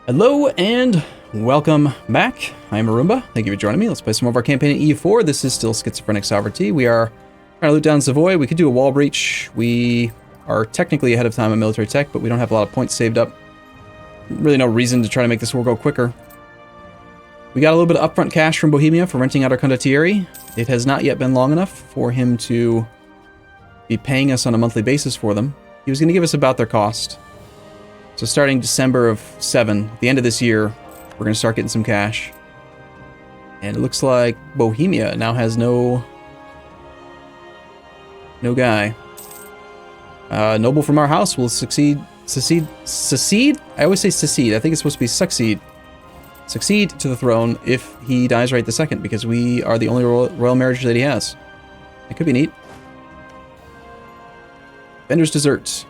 Hello and welcome back. I'm Arumba. Thank you for joining me. Let's play some of our campaign in EU4. This is still Schizophrenic Sovereignty. We are trying to loot down Savoy. We could do a wall breach. We are technically ahead of time on military tech, but we don't have a lot of points saved up. Really no reason to try to make this war go quicker. We got a little bit of upfront cash from Bohemia for renting out our condottieri. It has not yet been long enough for him to be paying us on a monthly basis for them. He was going to give us about their cost. So starting December of 7, at the end of this year, we're going to start getting some cash. And it looks like Bohemia now has no guy. Noble from our house will secede? I always say secede. I think it's supposed to be succeed. Succeed to the throne if he dies right the second, because we are the only royal marriage that he has. That could be neat. Vendor's dessert.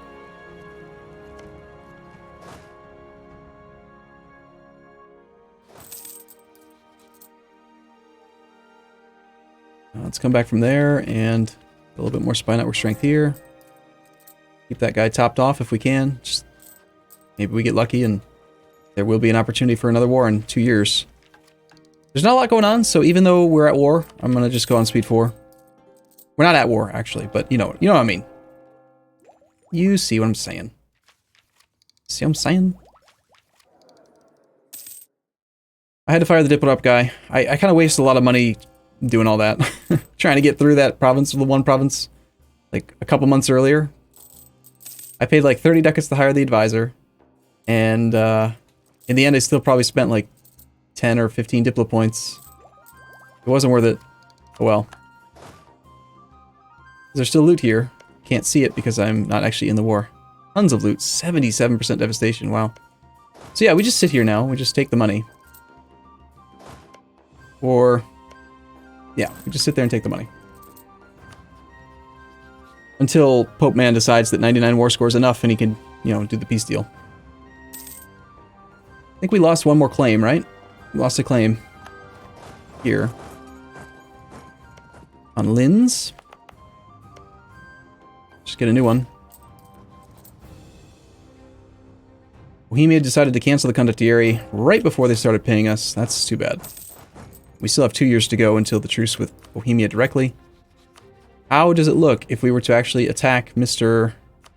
Let's come back from there and a little bit more spy network strength here. Keep that guy topped off if we can. Just maybe we get lucky and there will be an opportunity for another war in 2 years. There's not a lot going on, so even though we're at war, I'm gonna just go on speed 4. We're not at war actually, but you know what I mean. You see what I'm saying. See what I'm saying? I had to fire the Diplo up guy. I kind of wasted a lot of money doing all that. Trying to get through that province, the one province, like a couple months earlier. I paid like 30 ducats to hire the advisor, and in the end I still probably spent like 10 or 15 Diplo points. It wasn't worth it. Oh well. There's still loot here. Can't see it because I'm not actually in the war. Tons of loot. 77% devastation. Wow. So yeah, we just sit here now. We just take the money. Or yeah, we just sit there and take the money. Until Pope Man decides that 99 war score is enough and he can, you know, do the peace deal. I think we lost one more claim, right? We lost a claim here. On Linz. Just get a new one. Bohemia decided to cancel the condottieri right before they started paying us. That's too bad. We still have 2 years to go until the truce with Bohemia directly. How does it look if we were to actually attack Mr.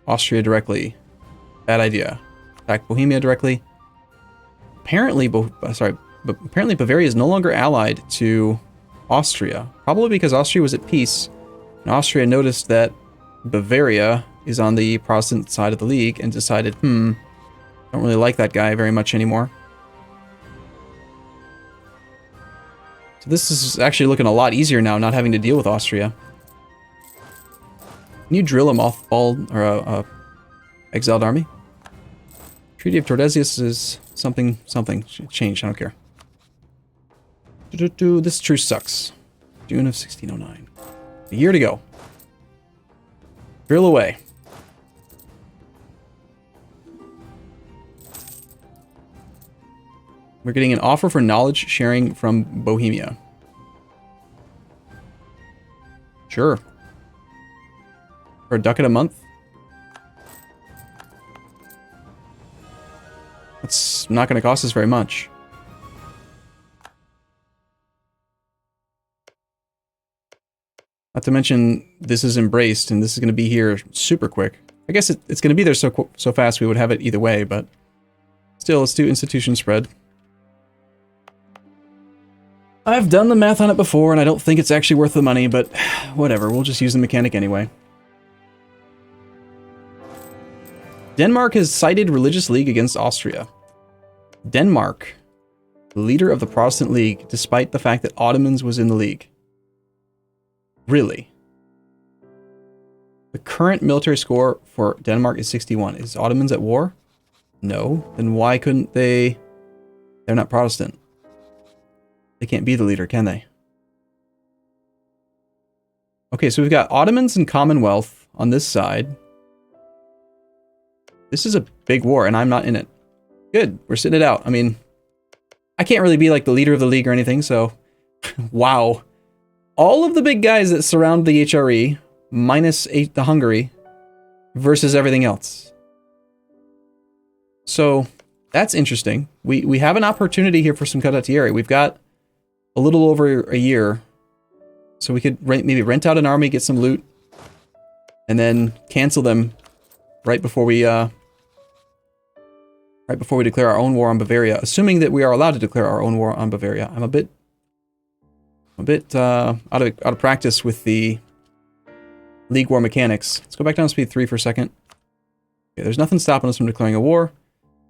Austria directly? Bad idea. Attack Bohemia directly. Apparently, apparently Bavaria is no longer allied to Austria. Probably because Austria was at peace, and Austria noticed that Bavaria is on the Protestant side of the league and decided, don't really like that guy very much anymore. So this is actually looking a lot easier now, not having to deal with Austria. Can you drill a mothballed or exiled army? Treaty of Tordesillas is something. Change. I don't care. This truce sucks. June of 1609. A year to go. Drill away. We're getting an offer for knowledge sharing from Bohemia. Sure. For a ducat a month? That's not going to cost us very much. Not to mention, this is embraced, and this is going to be here super quick. I guess it's going to be there so fast we would have it either way, but still, let's do institution spread. I've done the math on it before, and I don't think it's actually worth the money, but whatever, we'll just use the mechanic anyway. Denmark has cited religious league against Austria. Denmark, the leader of the Protestant League, despite the fact that Ottomans was in the league. Really? The current military score for Denmark is 61. Is Ottomans at war? No. Then why couldn't they... They're not Protestant. They can't be the leader, can they? Okay, so we've got Ottomans and Commonwealth on this side. This is a big war, and I'm not in it. Good, we're sitting it out. I mean, I can't really be like the leader of the league or anything, so... Wow. All of the big guys that surround the HRE, minus the Hungary, versus everything else. So, That's interesting. We have an opportunity here for some condottieri. We've got a little over a year. So we could maybe rent out an army, get some loot, and then cancel them right before we declare our own war on Bavaria, assuming that we are allowed to declare our own war on Bavaria. I'm a bit out of practice with the League War mechanics. Let's go back down to speed 3 for a second. Okay, there's nothing stopping us from declaring a war.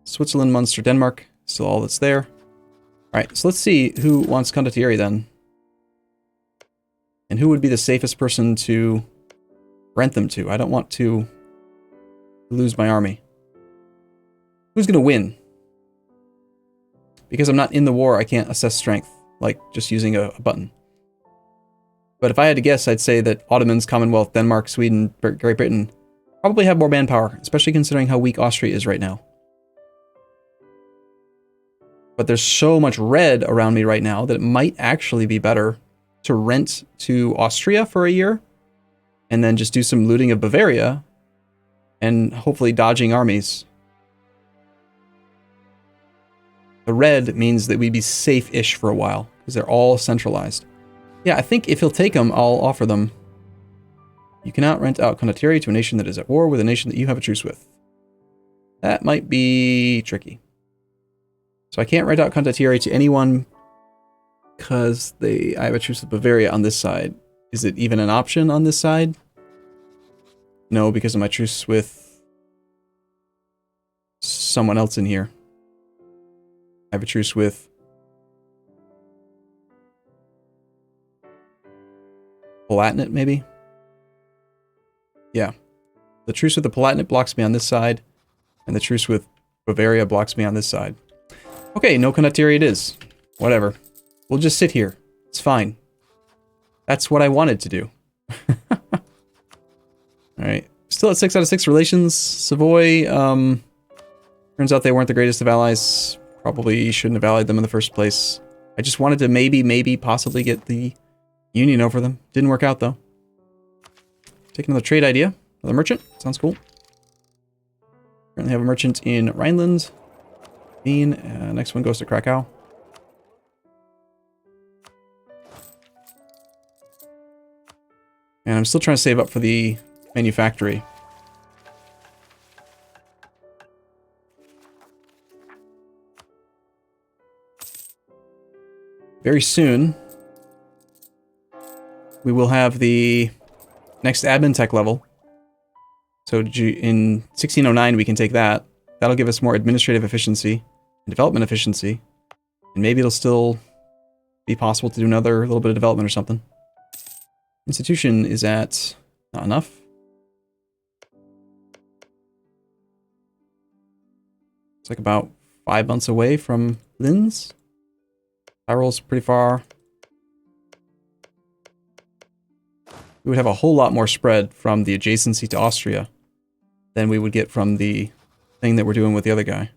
Switzerland, Munster, Denmark, still all that's there. Alright, so let's see who wants condottieri then. And who would be the safest person to rent them to? I don't want to lose my army. Who's going to win? Because I'm not in the war, I can't assess strength, like just using a button. But if I had to guess, I'd say that Ottomans, Commonwealth, Denmark, Sweden, Great Britain probably have more manpower, especially considering how weak Austria is right now. But there's so much red around me right now that it might actually be better to rent to Austria for a year and then just do some looting of Bavaria and hopefully dodging armies. The red means that we'd be safe-ish for a while because they're all centralized. Yeah, I think if he'll take them, I'll offer them. You cannot rent out condottieri to a nation that is at war with a nation that you have a truce with. That might be tricky. So I can't rent out condottieri to anyone because I have a truce with Bavaria on this side. Is it even an option on this side? No, because of my truce with someone else in here. I have a truce with Palatinate, maybe? Yeah. The truce with the Palatinate blocks me on this side, and the truce with Bavaria blocks me on this side. Okay, no condottieri it is. Whatever. We'll just sit here. It's fine. That's what I wanted to do. Alright. Still at 6 out of 6 relations. Savoy, turns out they weren't the greatest of allies. Probably shouldn't have allied them in the first place. I just wanted to maybe, possibly get the Union over them. Didn't work out, though. Take another trade idea. Another merchant. Sounds cool. Currently have a merchant in Rhineland. Next one goes to Krakow. And I'm still trying to save up for the manufactory. Very soon, we will have the next admin tech level. So in 1609, we can take that. That'll give us more administrative efficiency and development efficiency. And maybe it'll still be possible to do another little bit of development or something. Institution is at not enough. It's like about 5 months away from Linz. Tyrol's pretty far. We would have a whole lot more spread from the adjacency to Austria than we would get from the thing that we're doing with the other guy.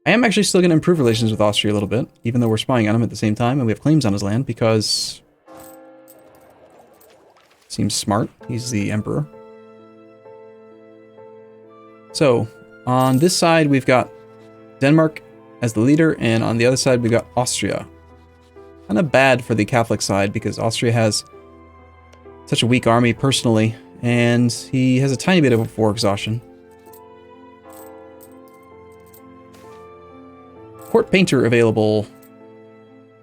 I am actually still going to improve relations with Austria a little bit, even though we're spying on him at the same time and we have claims on his land, because it seems smart. He's the emperor. So, on this side we've got Denmark as the leader, and on the other side we've got Austria. Kind of bad for the Catholic side, because Austria has such a weak army personally, and he has a tiny bit of a war exhaustion. Court painter available.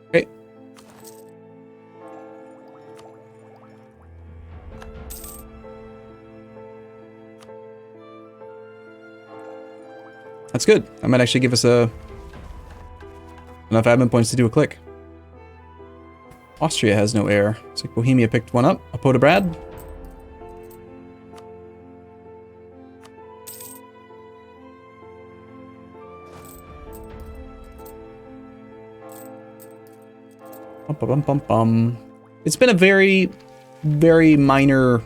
Okay. That's good. That might actually give us enough admin points to do a click. Austria has no heir. Looks like Bohemia picked one up. Apoda Brad. It's been a very, very minor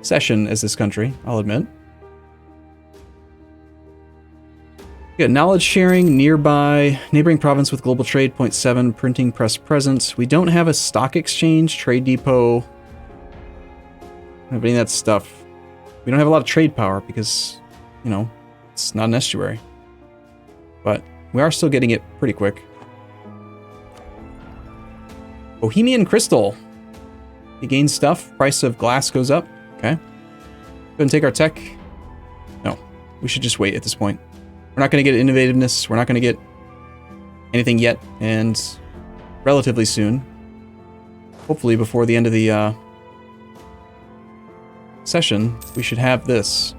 session as this country, I'll admit. We got knowledge sharing, neighboring province with global trade, 0.7, printing press present. We don't have a stock exchange, trade depot. I don't have any of that stuff. We don't have a lot of trade power because, you know, it's not an estuary. but we are still getting it pretty quick. Bohemian Crystal. You gain stuff. Price of glass goes up. Okay. Go ahead and take our tech. No, we should just wait at this point. We're not going to get innovativeness. We're not going to get anything yet, and relatively soon. Hopefully before the end of the session, we should have this.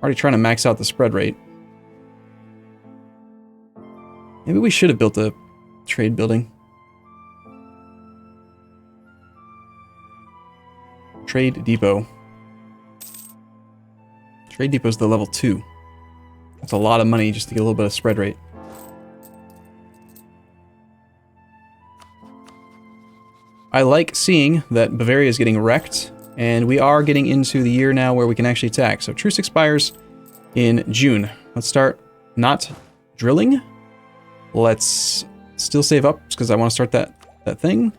Already trying to max out the spread rate. Maybe we should have built a trade building. Trade depot. Trade depot's the level 2. That's a lot of money just to get a little bit of spread rate. I like seeing that Bavaria is getting wrecked, and we are getting into the year now where we can actually attack. So truce expires in June. Let's start not drilling. Let's still save up because I want to start that thing.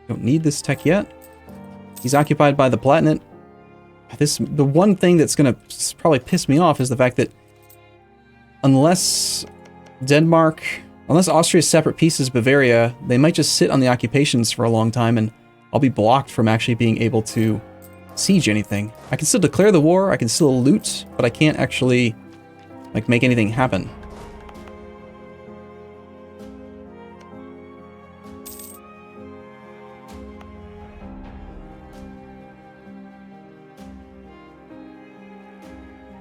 Don't need this tech yet. He's occupied by the Palatinate. The one thing that's going to probably piss me off is the fact that unless Austria is separate pieces of Bavaria, they might just sit on the occupations for a long time, and I'll be blocked from actually being able to siege anything. I can still declare the war, I can still loot, but I can't actually like make anything happen.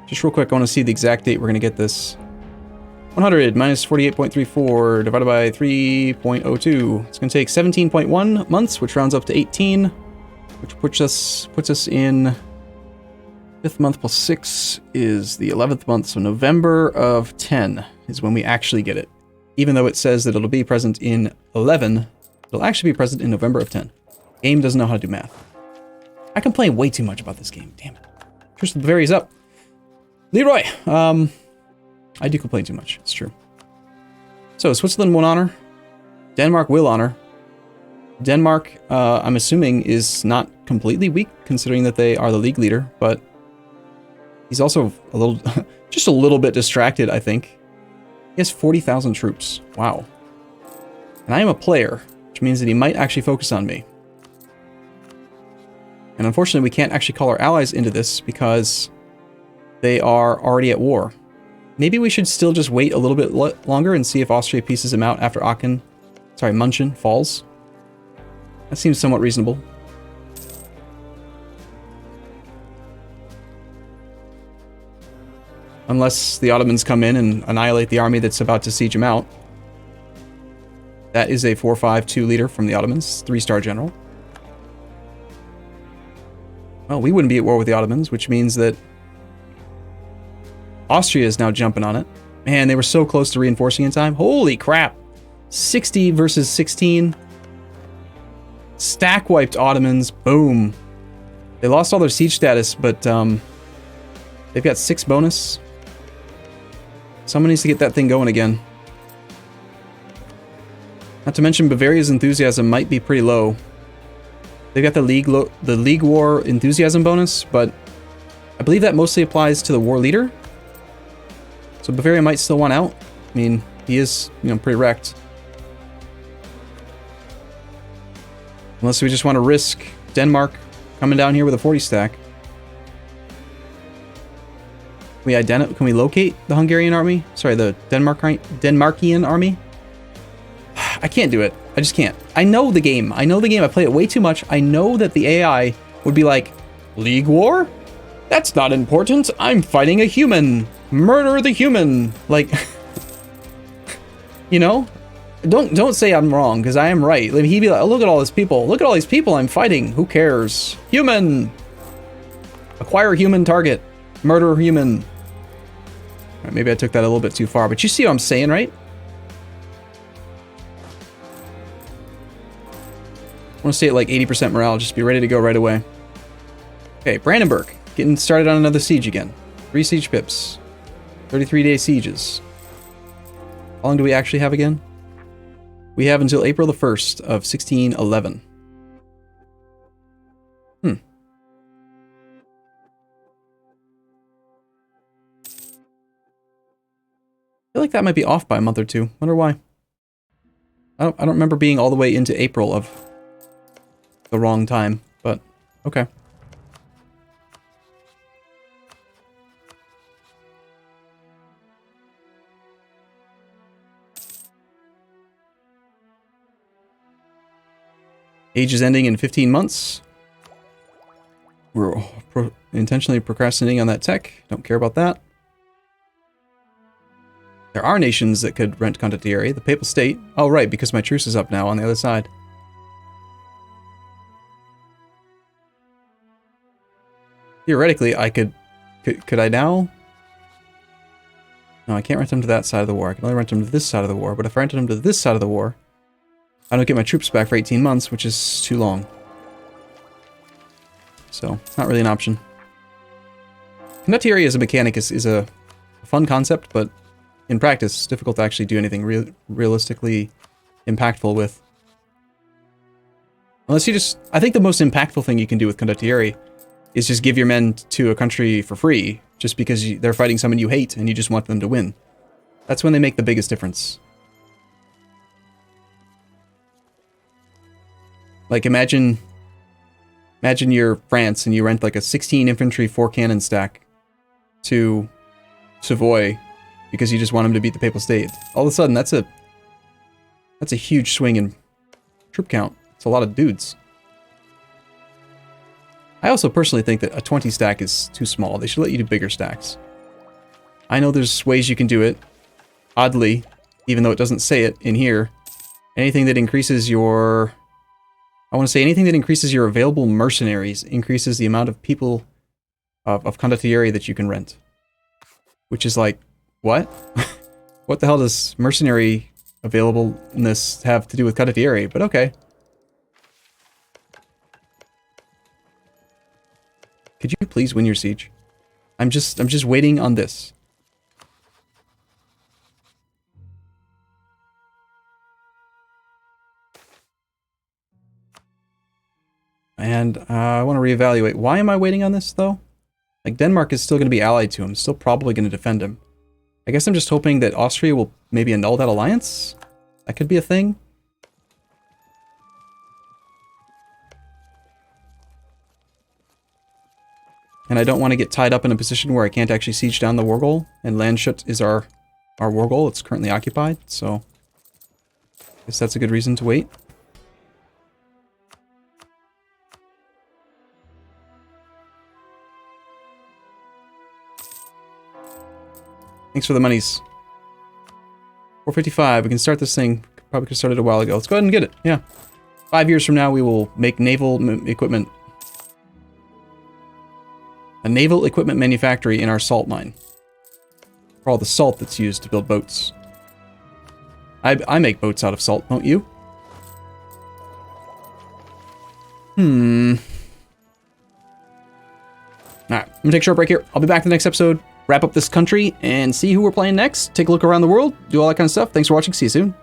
Just real quick, I want to see the exact date we're going to get this. 100 minus 48.34 divided by 3.02. It's going to take 17.1 months, which rounds up to 18, which puts us in 5th month plus 6 is the 11th month. So November of 10 is when we actually get it. Even though it says that it'll be present in 11, it'll actually be present in November of 10. Game doesn't know how to do math. I complain way too much about this game. Damn it. Truce with Bavaria's up. Leroy, I do complain too much. It's true. So Switzerland won't honor. Denmark will honor. Denmark, I'm assuming, is not completely weak, considering that they are the league leader, but he's also a little, just a little bit distracted, I think. He has 40,000 troops. Wow. And I am a player, which means that he might actually focus on me. And unfortunately, we can't actually call our allies into this because they are already at war. Maybe we should still just wait a little bit longer and see if Austria pieces him out after München falls. That seems somewhat reasonable. Unless the Ottomans come in and annihilate the army that's about to siege him out. That is a 4-5-2 leader from the Ottomans, 3-star general. Well, we wouldn't be at war with the Ottomans, which means that Austria is now jumping on it. Man, they were so close to reinforcing in time. Holy crap. 60 versus 16. Stack wiped Ottomans. Boom. They lost all their siege status, but they've got 6 bonus. Someone needs to get that thing going again. Not to mention Bavaria's enthusiasm might be pretty low. They've got the League War enthusiasm bonus, but I believe that mostly applies to the war leader. So Bavaria might still want out. I mean, he is, pretty wrecked. Unless we just want to risk Denmark coming down here with a 40 stack. Can we locate the Hungarian army? Sorry, the Denmarkian army? I can't do it. I just can't. I know the game. I play it way too much. I know that the AI would be like, League War? That's not important. I'm fighting a human. Murder the human. Like, don't say I'm wrong, because I am right. He'd be like, oh, look at all these people. Look at all these people I'm fighting. Who cares? Human. Acquire human target. Murder human. All right, maybe I took that a little bit too far, but you see what I'm saying, right? I want to stay at like 80% morale. Just be ready to go right away. Okay, Brandenburg. Getting started on another siege again. 3 siege pips. 33-day sieges. How long do we actually have again? We have until April the 1st of 1611. feel like that might be off by a month or two. Wonder why. I don't remember being all the way into April of the wrong time, but okay. Age is ending in 15 months. We're intentionally procrastinating on that tech. Don't care about that. There are nations that could rent condottieri. The Papal State. Oh, right, because my truce is up now on the other side. Theoretically, I could I now? No, I can't rent them to that side of the war. I can only rent them to this side of the war. But if I rented them to this side of the war, I don't get my troops back for 18 months, which is too long. So, not really an option. Condottieri as a mechanic is a fun concept, but in practice, it's difficult to actually do anything realistically impactful with. Unless you just... I think the most impactful thing you can do with condottieri is just give your men to a country for free, just because they're fighting someone you hate and you just want them to win. That's when they make the biggest difference. Like, imagine you're France and you rent like a 16 infantry 4 cannon stack to Savoy because you just want them to beat the Papal State. All of a sudden, that's a huge swing in troop count. It's a lot of dudes. I also personally think that a 20 stack is too small. They should let you do bigger stacks. I know there's ways you can do it. Oddly, even though it doesn't say it in here, anything that increases your... I want to say anything that increases your available mercenaries increases the amount of people of condottieri that you can rent. Which is like, what? What the hell does mercenary availableness have to do with condottieri? But okay. Could you please win your siege? I'm just waiting on this. And I want to reevaluate. Why am I waiting on this, though? Like, Denmark is still going to be allied to him. Still probably going to defend him. I guess I'm just hoping that Austria will maybe annul that alliance? That could be a thing. And I don't want to get tied up in a position where I can't actually siege down the war goal. And Landshut is our war goal. It's currently occupied, so... I guess that's a good reason to wait. Thanks for the monies. 455. We can start this thing. Probably could have started a while ago. Let's go ahead and get it. Yeah. 5 years from now, we will make naval equipment. A naval equipment manufactory in our salt mine. For all the salt that's used to build boats. I make boats out of salt, don't you? Alright. I'm gonna take a short break here. I'll be back in the next episode. Wrap up this country and see who we're playing next. Take a look around the world. Do all that kind of stuff. Thanks for watching. See you soon.